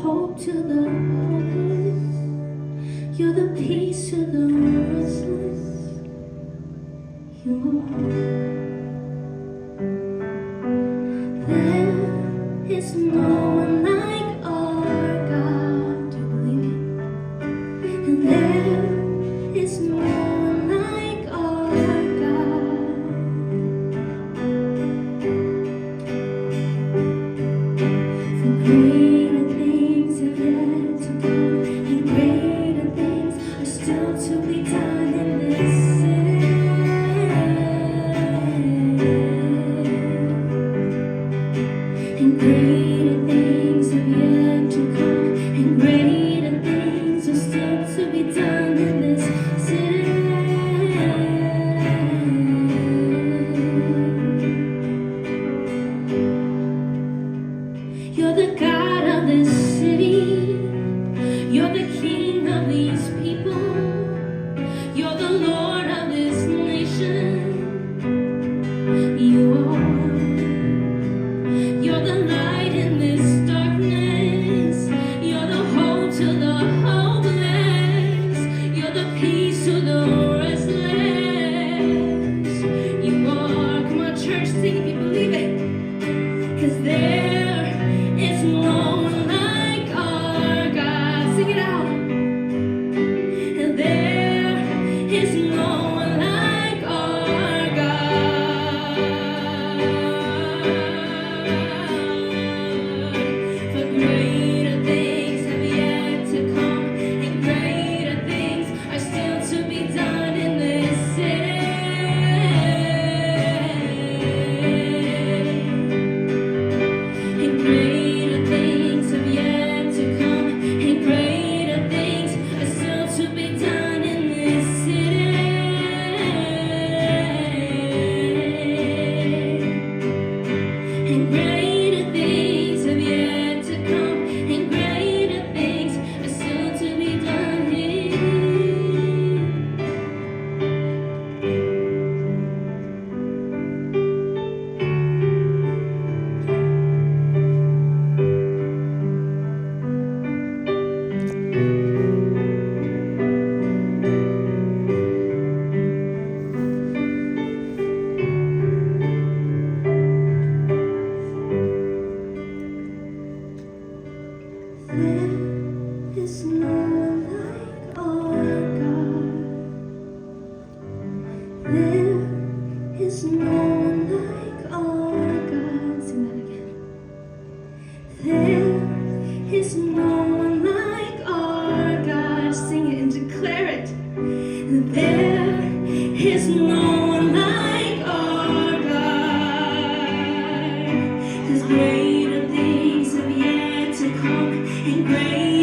hope to the hopeless. You're the peace to the restless. You are. There is no one like our God. Do you believe it? And there is no one like our God. For greater things have yet to come, and greater things are still to be done in this city. And greater things have yet to come, and greater things are still to be done in this city. You're the God of this city. You're the King of these people. You're the Lord of this nation. You are. You're the light in this darkness. You're the hope to the hopeless. You're the peace to the restless. You are. Come on, church, sing if you believe it. 'Cause there is no one like our God. Sing it out. And there is no one like our God. For greater things have yet to come, and greater things are still to be done in this city. And greater things have yet to come, and greater things are still to be done in this city. And greater things have yet to come, and greater things are still to be done here. There is no one like our God. There is no one like our God. Sing that again. There is no one like our God. Sing it and declare it. There is no one like our God. 'Cause greater things have yet to come, and greater